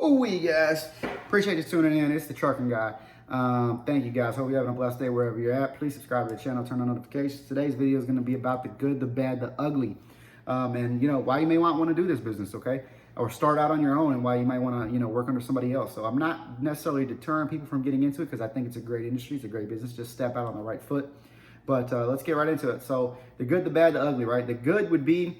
Ooh-wee, guys. Appreciate you tuning in. It's the Trucking Guy. Thank you, guys. Hope you're having a blessed day wherever you're at. Please subscribe to the channel, turn on notifications. Today's video is going to be about the good, the bad, the ugly. And, why you may want to do this business, okay? Or start out on your own, and why you might want to, work under somebody else. So I'm not necessarily deterring people from getting into it because I think it's a great industry. It's a great business. Just step out on the right foot. But let's get right into it. So the good, the bad, the ugly, right? The good would be,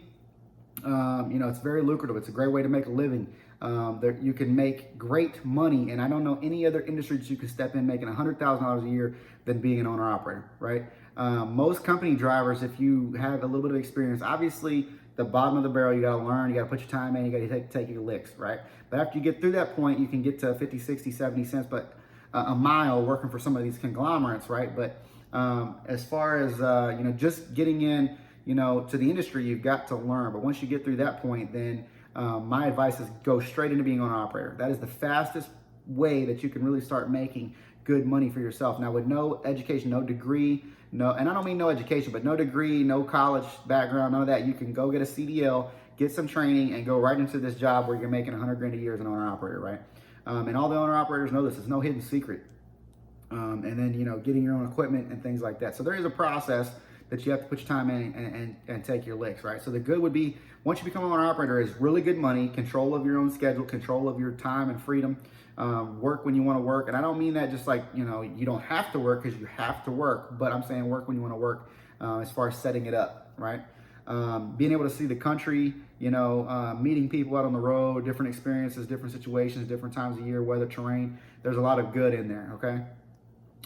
it's very lucrative. It's a great way to make a living. You can make great money, and I don't know any other industry that you can step in making $100,000 a year than being an owner-operator, right? Most company drivers, if you have a little bit of experience, obviously the bottom of the barrel, you got to learn, you got to put your time in, you got to take your licks, right? But after you get through that point, you can get to 50, 60, 70 cents, but a mile working for some of these conglomerates, right? But as far as, just getting in, to the industry, you've got to learn. But once you get through that point, then my advice is go straight into being an owner-operator. That is the fastest way that you can really start making good money for yourself. Now, with no education, no degree, and I don't mean no education, but no degree, no college background, none of that, you can go get a CDL, get some training, and go right into this job where you're making 100 grand a year as an owner-operator, right? And all the owner-operators know this. It's no hidden secret. And then, getting your own equipment and things like that. So there is a process that you have to put your time in and take your licks, right? So the good would be, once you become an owner-operator, is really good money, control of your own schedule, control of your time and freedom, work when you want to work. And I don't mean that just like, you don't have to work because you have to work, but I'm saying work when you want to work as far as setting it up, right? Being able to see the country, meeting people out on the road, different experiences, different situations, different times of year, weather, terrain. There's a lot of good in there, okay?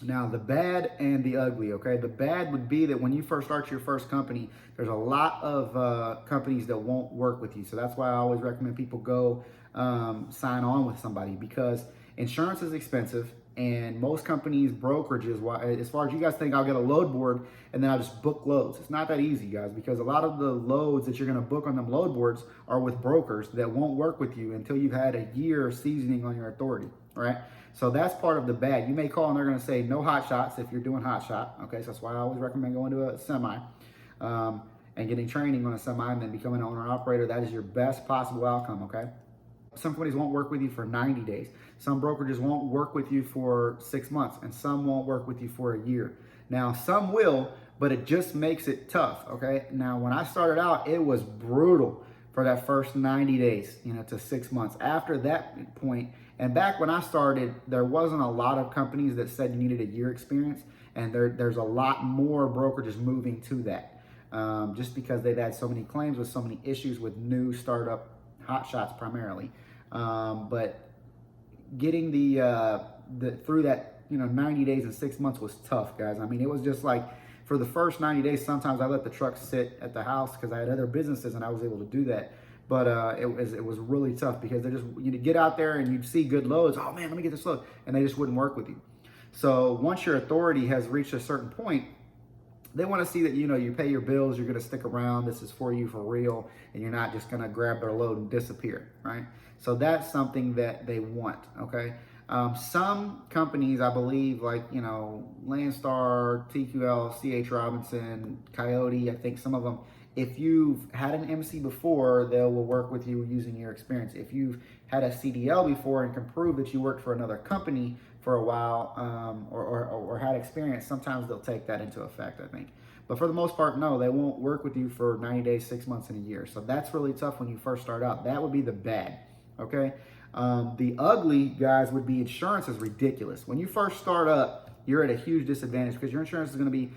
Now, the bad and the ugly, okay? The bad would be that when you first start your first company, there's a lot of companies that won't work with you. So that's why I always recommend people go sign on with somebody, because insurance is expensive, and most companies, brokerages, as far as you guys think I'll get a load board and then I'll just book loads. It's not that easy, guys, because a lot of the loads that you're going to book on them load boards are with brokers that won't work with you until you've had a year of seasoning on your authority, right? So that's part of the bad. You may call and they're going to say no hot shots if you're doing hot shot. Okay, so that's why I always recommend going to a semi and getting training on a semi and then becoming an owner operator. That is your best possible outcome, okay? Some companies won't work with you for 90 days. Some brokerages won't work with you for 6 months, and some won't work with you for a year. Now, some will, but it just makes it tough, okay? Now, when I started out, it was brutal for that first 90 days, to 6 months. After that point, and back when I started, there wasn't a lot of companies that said you needed a year experience, and there's a lot more brokerages moving to that, just because they've had so many claims with so many issues with new startup hot shots primarily. But getting the through that 90 days and 6 months was tough, guys. I mean, it was just like, for the first 90 days, sometimes I let the truck sit at the house because I had other businesses and I was able to do that. But it was really tough because you'd get out there and you'd see good loads. Oh man, let me get this load. And they just wouldn't work with you. So once your authority has reached a certain point, they want to see that, you pay your bills, you're going to stick around, this is for you for real, and you're not just going to grab their load and disappear, right? So that's something that they want, okay? Some companies, I believe, like, Landstar, TQL, CH Robinson, Coyote, I think some of them, if you've had an MC before, they will work with you using your experience. If you've had a CDL before and can prove that you worked for another company for a while, or had experience, sometimes they'll take that into effect, I think. But for the most part, no, they won't work with you for 90 days, 6 months, and a year. So that's really tough when you first start out. That would be the bad, okay? The ugly, guys, would be insurance is ridiculous. When you first start up, you're at a huge disadvantage because your insurance is going to be,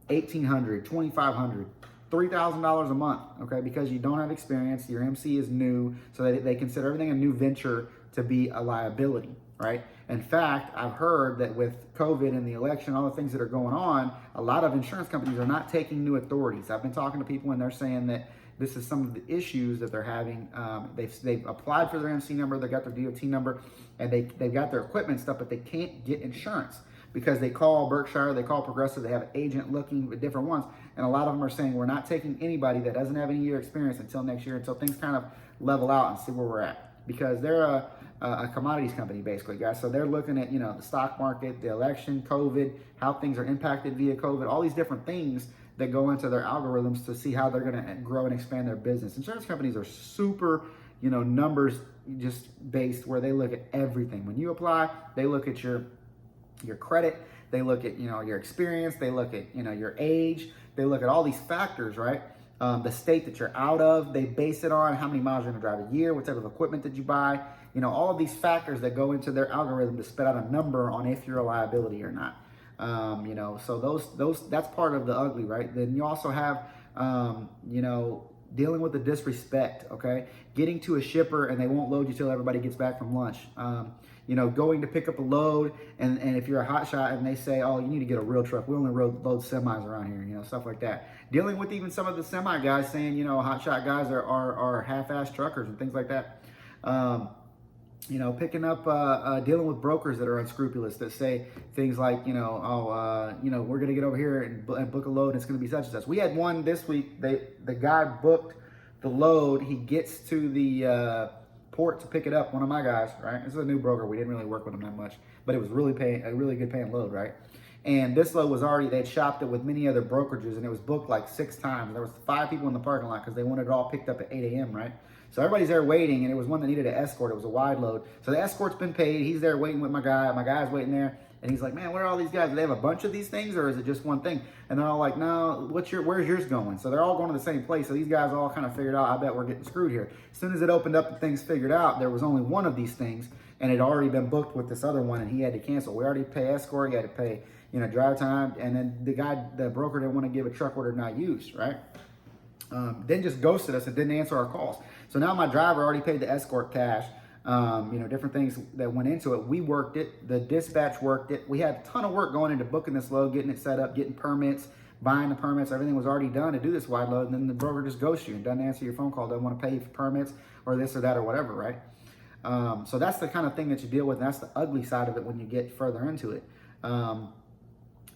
$1,800, $2,500, $3,000 a month, okay? Because you don't have experience, your MC is new, so they consider everything a new venture to be a liability, right? In fact, I've heard that with COVID and the election, all the things that are going on, a lot of insurance companies are not taking new authorities. I've been talking to people and they're saying that this is some of the issues that they're having. They've applied for their MC number, they got their DOT number, and they've got their equipment and stuff, but they can't get insurance because they call Berkshire, they call Progressive, they have an agent looking at different ones, and a lot of them are saying we're not taking anybody that doesn't have any year experience until next year, until things kind of level out and see where we're at, because they're a commodities company basically, guys. So they're looking at the stock market, the election, COVID, how things are impacted via COVID, all these different things that go into their algorithms to see how they're going to grow and expand their business. Insurance companies are super numbers just based, where they look at everything. When you apply, they look at your credit, they look at, your experience, they look at, your age, they look at all these factors, right? The state that you're out of, they base it on how many miles you're gonna drive a year, what type of equipment did you buy, all of these factors that go into their algorithm to spit out a number on if you're a liability or not. So that's part of the ugly, right? Then you also have, dealing with the disrespect, okay? Getting to a shipper and they won't load you till everybody gets back from lunch. Going to pick up a load, and if you're a hotshot and they say, oh, you need to get a real truck. We only load semis around here, stuff like that. Dealing with even some of the semi guys saying, hotshot guys are half-ass truckers and things like that. Picking up, dealing with brokers that are unscrupulous, that say things like, we're going to get over here and book a load and it's going to be such and such. We had one this week. The guy booked the load. He gets to the port to pick it up, one of my guys, right? This is a new broker. We didn't really work with him that much, but it was really a really good paying load, right? And this load was already, they'd shopped it with many other brokerages, and it was booked like 6 times. There was 5 people in the parking lot because they wanted it all picked up at 8 a.m., right? So everybody's there waiting, and it was one that needed an escort. It was a wide load. So the escort's been paid. He's there waiting with my guy. My guy's waiting there. And he's like, man, where are all these guys? Do they have a bunch of these things, or is it just one thing? And they're all like, no, where's yours going? So they're all going to the same place. So these guys all kind of figured out, I bet we're getting screwed here. As soon as it opened up and things figured out, there was only one of these things, and it had already been booked with this other one, and he had to cancel. We already pay escort. He had to pay, drive time. And then the broker didn't want to give a truck order not used, right? Then just ghosted us and didn't answer our calls. So now my driver already paid the escort cash. Different things that went into it. We worked it. The dispatch worked it. We had a ton of work going into booking this load, getting it set up, getting permits, buying the permits. Everything was already done to do this wide load. And then the broker just ghosts you and doesn't answer your phone call, doesn't want to pay you for permits or this or that or whatever, right? So that's the kind of thing that you deal with. And that's the ugly side of it when you get further into it.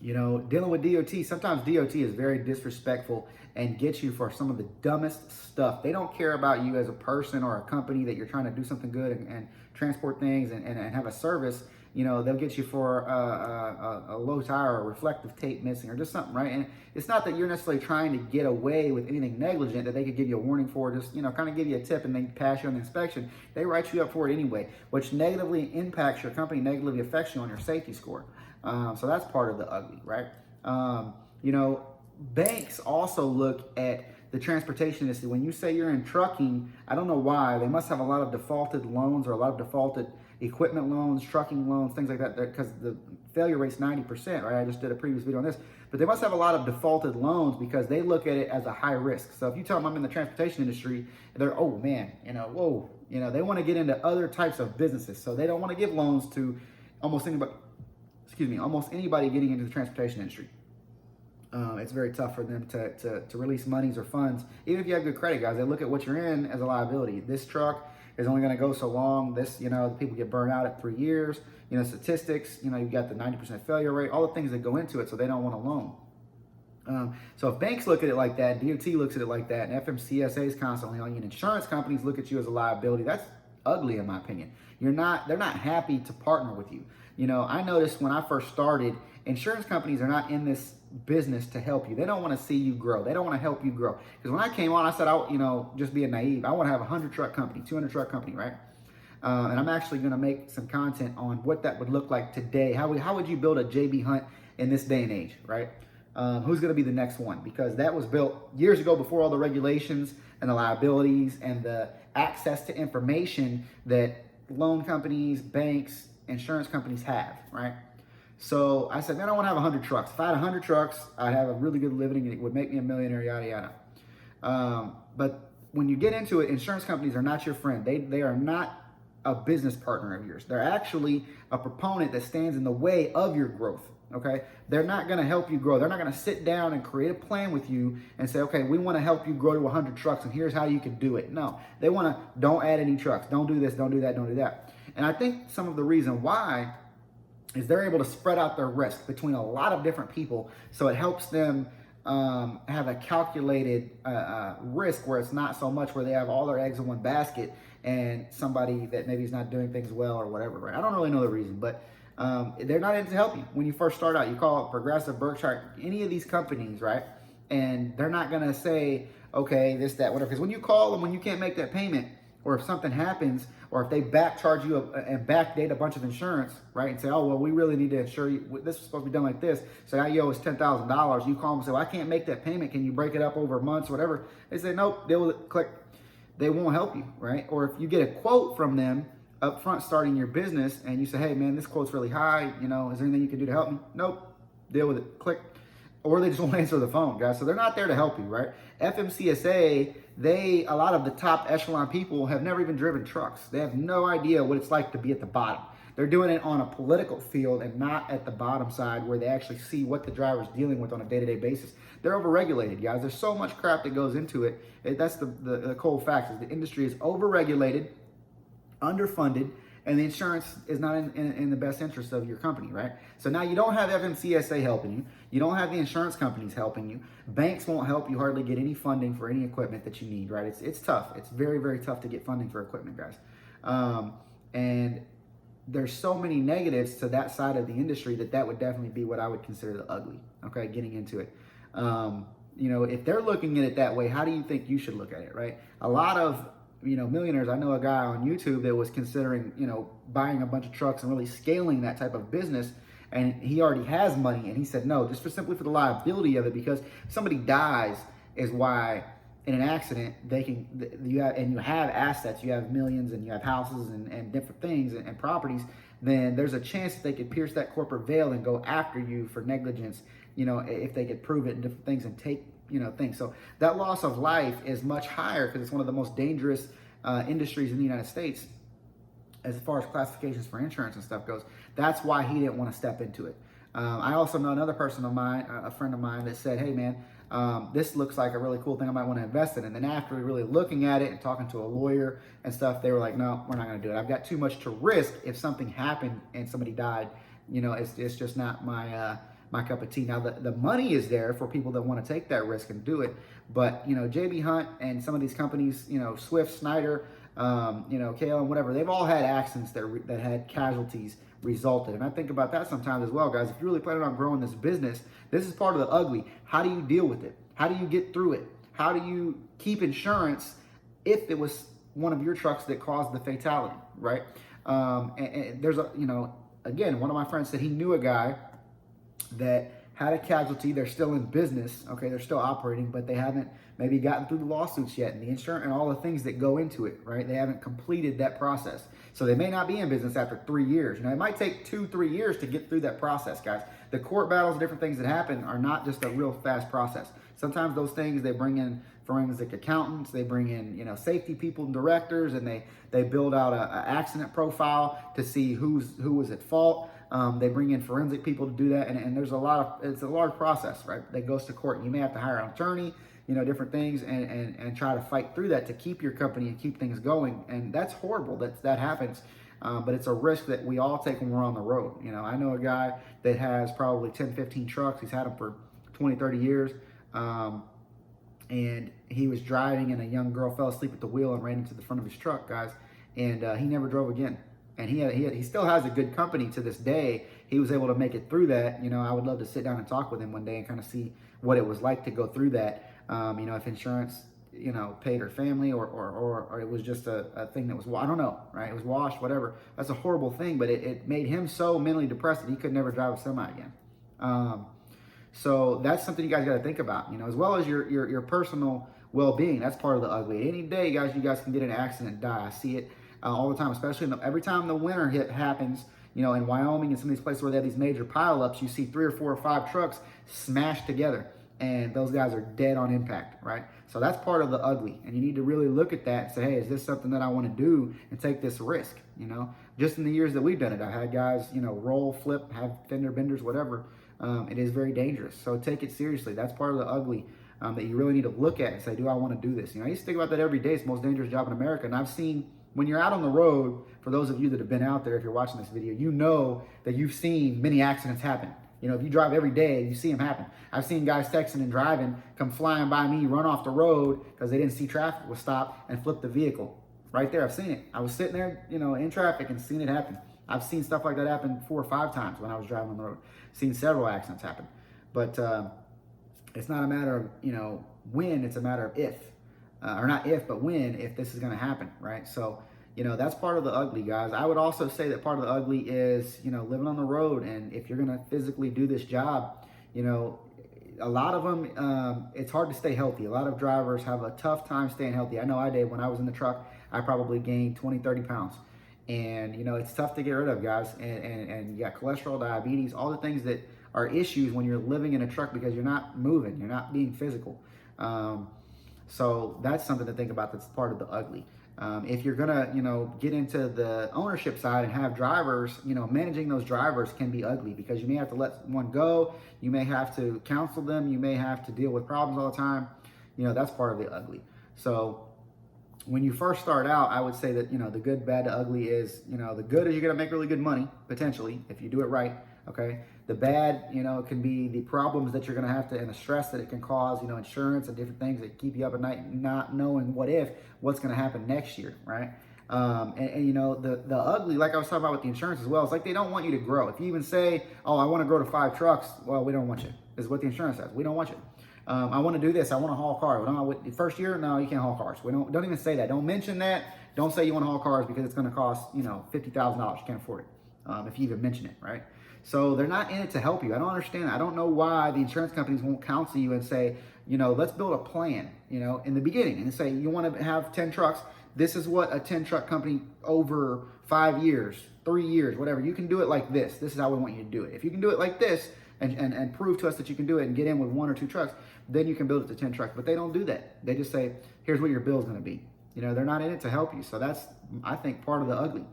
Dealing with DOT, sometimes DOT is very disrespectful and gets you for some of the dumbest stuff. They don't care about you as a person or a company that you're trying to do something good and transport things and have a service. They'll get you for a low tire or reflective tape missing or just something, right? And it's not that you're necessarily trying to get away with anything negligent that they could give you a warning for, just, kind of give you a tip and then pass you on the inspection. They write you up for it anyway, which negatively impacts your company, negatively affects you on your safety score. So that's part of the ugly, right? Banks also look at the transportation industry. When you say you're in trucking, I don't know why, they must have a lot of defaulted loans or a lot of defaulted equipment loans, trucking loans, things like that, because the failure rate's 90%, right? I just did a previous video on this, but they must have a lot of defaulted loans because they look at it as a high risk. So if you tell them I'm in the transportation industry, they're, oh man, whoa, they want to get into other types of businesses. So they don't want to give loans to almost anybody getting into the transportation industry. It's very tough for them to release monies or funds. Even if you have good credit, guys, they look at what you're in as a liability. This truck is only going to go so long. This, people get burned out at 3 years. Statistics, you've got the 90% failure rate, all the things that go into it, so they don't want a loan. So if banks look at it like that, DOT looks at it like that, and FMCSA is constantly on you, and insurance companies look at you as a liability, that's ugly in my opinion. They're not happy to partner with you. I noticed when I first started, insurance companies are not in this business to help you. They don't want to see you grow. They don't want to help you grow. Because when I came on, I said, just being naive, I want to have a 100 truck company, 200 truck company, right? And I'm actually going to make some content on what that would look like today. How would you build a JB Hunt in this day and age, right? Who's going to be the next one? Because that was built years ago before all the regulations and the liabilities and the access to information that loan companies, banks, insurance companies have, right? So I said, man, I want to have 100 trucks. If I had 100 trucks, I'd have a really good living and it would make me a millionaire, yada, yada. But when you get into it, insurance companies are not your friend. They are not a business partner of yours. They're actually a proponent that stands in the way of your growth, okay? They're not going to help you grow. They're not going to sit down and create a plan with you and say, okay, we want to help you grow to 100 trucks and here's how you can do it. No, they want to, don't add any trucks. Don't do this, don't do that, don't do that. And I think some of the reason why is they're able to spread out their risk between a lot of different people. So it helps them have a calculated risk where it's not so much where they have all their eggs in one basket and somebody that maybe is not doing things well or whatever, right? I don't really know the reason, but they're not in to help you. When you first start out, you call it Progressive, Berkshire, any of these companies, right? And they're not going to say, okay, this, that, whatever. Because when you call them, when you can't make that payment, or if something happens, or if they back charge you and backdate a bunch of insurance, right, and say, oh, well, we really need to insure you. This is supposed to be done like this. So now you owe us $10,000. You call them and say, well, I can't make that payment. Can you break it up over months or whatever? They say, nope, they will click. They won't help you, right? Or if you get a quote from them up front starting your business and you say, hey, man, this quote's really high. You know, is there anything you can do to help me? Nope. Deal with it. Click. Or they just won't answer the phone, guys. So they're not there to help you, right? FMCSA, a lot of the top echelon people have never even driven trucks. They have no idea what it's like to be at the bottom. They're doing it on a political field and not at the bottom side where they actually see what the driver's dealing with on a day-to-day basis. They're overregulated, guys. There's so much crap that goes into it. That's the cold facts. Is the industry is overregulated, underfunded, and the insurance is not in the best interest of your company, right? So now you don't have FMCSA helping you. You don't have the insurance companies helping you. Banks won't help you hardly get any funding for any equipment that you need, right? It's tough. It's very, very tough to get funding for equipment, guys. And there's so many negatives to that side of the industry that would definitely be what I would consider the ugly, okay, getting into it. You know, if they're looking at it that way, how do you think you should look at it, right? A lot of, you know, millionaires, I know a guy on YouTube that was considering, you know, buying a bunch of trucks and really scaling that type of business, and he already has money, and he said no, just simply for the liability of it, because if somebody dies is why in an accident you have assets, you have millions and you have houses and different things and properties, then there's a chance that they could pierce that corporate veil and go after you for negligence, you know, if they could prove it and different things and take, you know, things. So that loss of life is much higher because it's one of the most dangerous industries in the United States as far as classifications for insurance and stuff goes. That's why he didn't want to step into it. I also know another person of mine, a friend of mine, that said, hey man, this looks like a really cool thing I might want to invest in. And then after really looking at it and talking to a lawyer and stuff, they were like, no, we're not going to do it. I've got too much to risk if something happened and somebody died. You know, it's just not my cup of tea. Now, the money is there for people that want to take that risk and do it. But, you know, JB Hunt and some of these companies, you know, Swift, Snyder, you know, KLM, whatever, they've all had accidents that had casualties resulted. And I think about that sometimes as well, guys. If you're really planning on growing this business, this is part of the ugly. How do you deal with it? How do you get through it? How do you keep insurance if it was one of your trucks that caused the fatality, right? And there's a, you know, again, one of my friends said he knew a guy that had a casualty. They're still in business, okay? They're still operating, but they haven't maybe gotten through the lawsuits yet and the insurance and all the things that go into it, right? They haven't completed that process. So they may not be in business after 3 years. You know, it might take 2-3 years to get through that process, guys. The court battles, different things that happen are not just a real fast process. Sometimes those things, they bring in forensic accountants, they bring in, you know, safety people and directors, and they build out a accident profile to see who was at fault. They bring in forensic people to do that, and there's it's a large process, right, that goes to court. You may have to hire an attorney, you know, different things, and try to fight through that to keep your company and keep things going. And that's horrible that happens, but it's a risk that we all take when we're on the road. You know, I know a guy that has probably 10, 15 trucks. He's had them for 20, 30 years, and he was driving, and a young girl fell asleep at the wheel and ran into the front of his truck, guys, and he never drove again. And he still has a good company to this day. He was able to make it through that. You know, I would love to sit down and talk with him one day and kind of see what it was like to go through that. You know, if insurance, you know, paid her family or it was just a thing that was, I don't know, right? It was washed, whatever. That's a horrible thing, but it made him so mentally depressed that he could never drive a semi again. So that's something you guys got to think about, you know, as well as your personal well-being. That's part of the ugly. Any day, you guys can get in an accident and die. I see it all the time, especially every time the winter happens, you know, in Wyoming and some of these places where they have these major pileups, you see 3 or 4 or 5 trucks smashed together, and those guys are dead on impact, right? So that's part of the ugly, and you need to really look at that and say, hey, is this something that I want to do and take this risk, you know? Just in the years that we've done it, I've had guys, you know, roll, flip, have fender benders, whatever. It is very dangerous, so take it seriously. That's part of the ugly that you really need to look at and say, do I want to do this? You know, I used to think about that every day. It's the most dangerous job in America, and I've seen, when you're out on the road, for those of you that have been out there, if you're watching this video, you know that you've seen many accidents happen. You know, if you drive every day, you see them happen. I've seen guys texting and driving, come flying by me, run off the road because they didn't see traffic was stopped, and flip the vehicle. Right there, I've seen it. I was sitting there, you know, in traffic and seen it happen. I've seen stuff like that happen 4 or 5 times when I was driving on the road. Seen several accidents happen. But it's not a matter of, you know, when, it's a matter of if. or not if, but when, if this is going to happen, right? So, you know, that's part of the ugly, guys. I would also say that part of the ugly is, you know, living on the road. And if you're going to physically do this job, you know, a lot of them, it's hard to stay healthy. A lot of drivers have a tough time staying healthy. I know I did. When I was in the truck, I probably gained 20, 30 pounds. And, you know, it's tough to get rid of, guys. And you got cholesterol, diabetes, all the things that are issues when you're living in a truck because you're not moving, you're not being physical. So that's something to think about. That's part of the ugly. If you're gonna, you know, get into the ownership side and have drivers, you know, managing those drivers can be ugly because you may have to let one go. You may have to counsel them. You may have to deal with problems all the time. You know, that's part of the ugly. So when you first start out, I would say that, you know, the good, bad, the ugly is, you know, the good is you're going to make really good money, potentially, if you do it right, okay? The bad, you know, can be the problems that you're going to have to, and the stress that it can cause, you know, insurance and different things that keep you up at night, not knowing what's going to happen next year, right? And you know, the ugly, like I was talking about with the insurance as well, it's like they don't want you to grow. If you even say, oh, I want to grow to 5 trucks, well, we don't want you, is what the insurance says. We don't want you. I want to do this. I want to haul cars. The first year, no, you can't haul cars. We don't even say that. Don't mention that. Don't say you want to haul cars because it's going to cost, you know, $50,000. You can't afford it if you even mention it, right? So they're not in it to help you. I don't understand. I don't know why the insurance companies won't counsel you and say, you know, let's build a plan, you know, in the beginning and say you want to have 10 trucks. This is what a 10 truck company over 5 years, 3 years, whatever. You can do it like this. This is how we want you to do it. If you can do it like this and prove to us that you can do it and get in with 1 or 2 trucks, then you can build it to 10 trucks. But they don't do that. They just say, here's what your bill is going to be. You know, they're not in it to help you. So that's, I think, part of the ugly.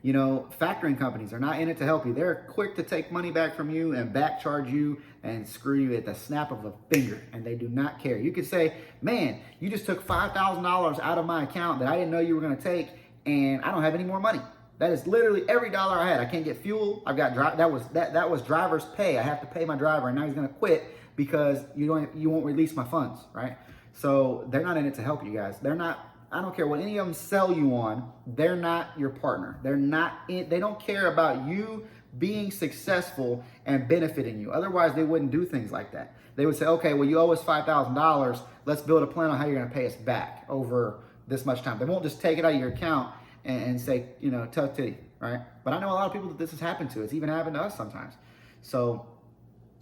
You know, factoring companies are not in it to help you. They're quick to take money back from you and back charge you and screw you at the snap of a finger. And they do not care. You could say, man, you just took $5,000 out of my account that I didn't know you were going to take, and I don't have any more money. That is literally every dollar I had. I can't get fuel. I've got that was driver's pay. I have to pay my driver, and now he's going to quit because you won't release my funds, right? So they're not in it to help you guys. They're not. I don't care what any of them sell you on. They're not your partner. They don't care about you being successful and benefiting you. Otherwise, they wouldn't do things like that. They would say, okay, well, you owe us $5,000. Let's build a plan on how you're going to pay us back over this much time. They won't just take it out of your account and say, you know, tough titty, right? But I know a lot of people that this has happened to. It's even happened to us sometimes. So,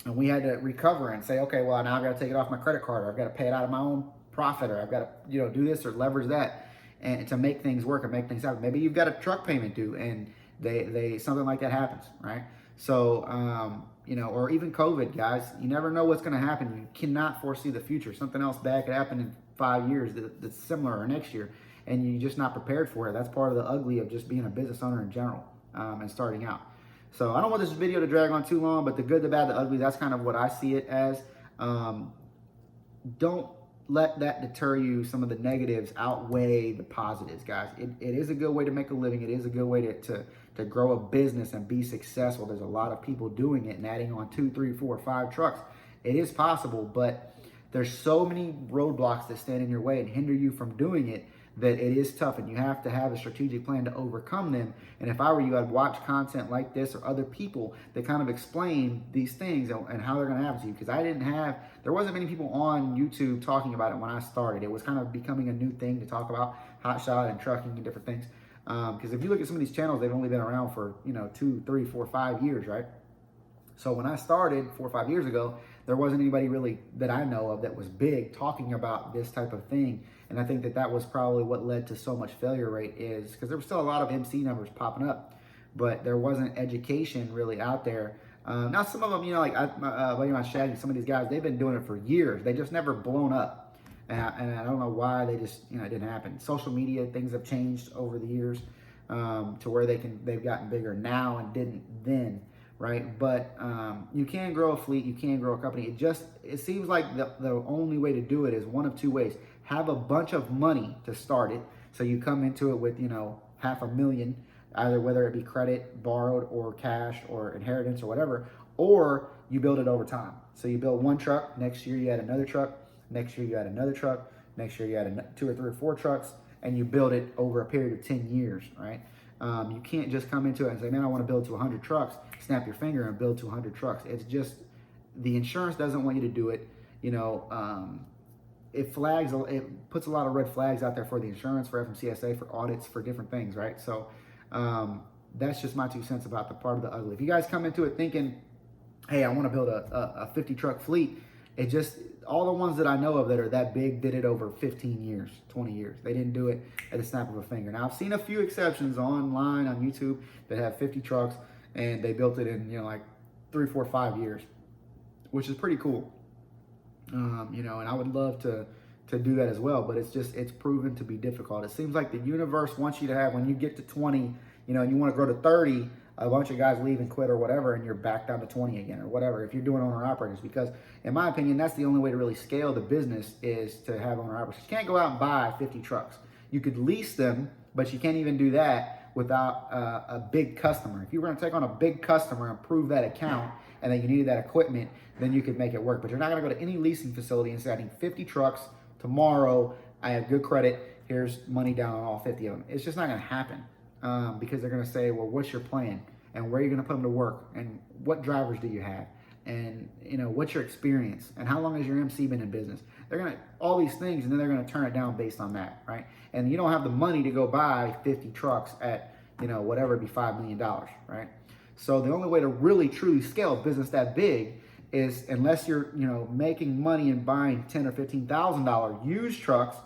and we had to recover and say, okay, well, now I've got to take it off my credit card, or I've got to pay it out of my own profit, or I've got to, you know, do this or leverage that and to make things work and make things happen. Maybe you've got a truck payment due and they something like that happens, right? So, you know, or even COVID, guys, you never know what's going to happen. You cannot foresee the future. Something else bad could happen in 5 years that's similar, or next year, and you're just not prepared for it. That's part of the ugly of just being a business owner in general and starting out. So I don't want this video to drag on too long, but the good, the bad, the ugly, that's kind of what I see it as. Don't let that deter you. Some of the negatives outweigh the positives, guys. It is a good way to make a living. It is a good way to grow a business and be successful. There's a lot of people doing it and adding on 2, 3, 4, 5 trucks. It is possible, but there's so many roadblocks that stand in your way and hinder you from doing it that it is tough, and you have to have a strategic plan to overcome them. And if I were you, I'd watch content like this or other people that kind of explain these things and how they're going to happen to you. Because there wasn't many people on YouTube talking about it when I started. It was kind of becoming a new thing to talk about Hotshot and trucking and different things. Because if you look at some of these channels, they've only been around for, you know, 2, 3, 4, 5 years, right? So when I started 4 or 5 years ago, there wasn't anybody really that I know of that was big talking about this type of thing. And I think that was probably what led to so much failure rate, is because there were still a lot of MC numbers popping up, but there wasn't education really out there. Now some of them, you know, like my Shaggy, some of these guys, they've been doing it for years. They just never blown up. And I don't know why they just, you know, it didn't happen. Social media, things have changed over the years to where they've gotten bigger now and didn't then. Right, but you can grow a fleet, you can grow a company. It seems like the only way to do it is one of 2 ways. Have a bunch of money to start it, so you come into it with, you know, $500,000, either whether it be credit, borrowed, or cash, or inheritance, or whatever, or you build it over time. So you build 1 truck, next year you add another truck, next year you add another truck, next year you add 2 or 3 or 4 trucks, and you build it over a period of 10 years, right? You can't just come into it and say, man, I want to build to 100 trucks, snap your finger and build to 100 trucks. It's just, the insurance doesn't want you to do it. You know, it puts a lot of red flags out there for the insurance, for FMCSA, for audits, for different things, right? So that's just my 2 cents about the part of the ugly. If you guys come into it thinking, hey, I want to build a 50 truck fleet, it just, all the ones that I know of that are that big did it over 15 years, 20 years. They didn't do it at the snap of a finger. Now, I've seen a few exceptions online on YouTube that have 50 trucks and they built it in, like 3, 4, 5 years, which is pretty cool. And I would love to do that as well, but it's proven to be difficult. It seems like the universe wants you to have, when you get to 20, and you want to grow to 30, a bunch of guys leave and quit or whatever, and you're back down to 20 again or whatever, if you're doing owner-operators. Because in my opinion, that's the only way to really scale the business, is to have owner-operators. You can't go out and buy 50 trucks. You could lease them, but you can't even do that without a big customer. If you were going to take on a big customer and prove that account, and then you needed that equipment, then you could make it work. But you're not going to go to any leasing facility and say, I need 50 trucks tomorrow. I have good credit. Here's money down on all 50 of them. It's just not going to happen. Because they're going to say, well, what's your plan? And where are you going to put them to work? And what drivers do you have? And, what's your experience? And how long has your MC been in business? They're going to, all these things, and then they're going to turn it down based on that, right? And you don't have the money to go buy 50 trucks at, whatever, it'd be $5 million, right? So the only way to really, truly scale a business that big is, unless you're, making money and buying $10,000 or $15,000 used trucks,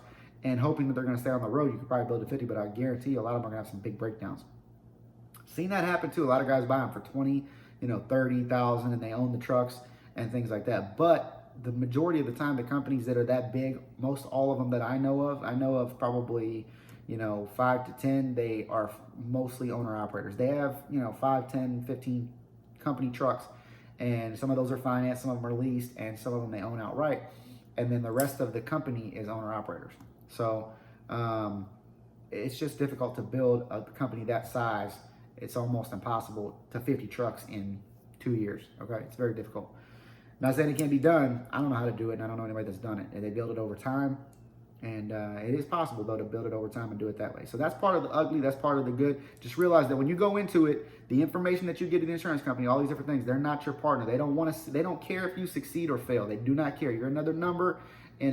and hoping that they're going to stay on the road, you could probably build a 50, but I guarantee you a lot of them are going to have some big breakdowns. Seen that happen too. A lot of guys buy them for 20, 30,000, and they own the trucks and things like that. But the majority of the time, the companies that are that big, most all of them that I know of probably, 5 to 10, they are mostly owner operators. They have, 5, 10, 15 company trucks, and some of those are financed, some of them are leased, and some of them they own outright. And then the rest of the company is owner operators. So it's just difficult to build a company that size. It's almost impossible to 50 trucks in 2 years. Okay, it's very difficult. Not saying it can't be done. I don't know how to do it, and I don't know anybody that's done it. And they build it over time, and it is possible though to build it over time and do it that way. So that's part of the ugly. That's part of the good. Just realize that when you go into it, the information that you get to the insurance company, all these different things, they're not your partner. They don't want to. They don't care if you succeed or fail. They do not care. You're another number in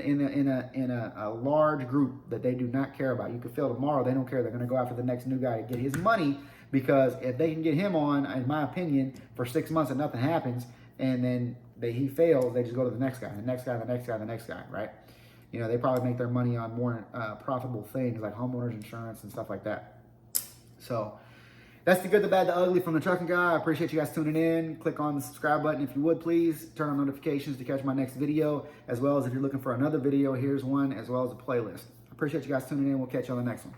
a large group that they do not care about. You could fail tomorrow. They don't care. They're going to go after the next new guy to get his money, because if they can get him on, in my opinion, for 6 months and nothing happens, and then he fails, they just go to the next guy, the next guy, the next guy, the next guy, right? They probably make their money on more profitable things like homeowners insurance and stuff like that. So that's the good, the bad, the ugly from the trucking guy. I appreciate you guys tuning in. Click on the subscribe button if you would, please. Turn on notifications to catch my next video, as well as if you're looking for another video, here's one, as well as a playlist. I appreciate you guys tuning in. We'll catch you on the next one.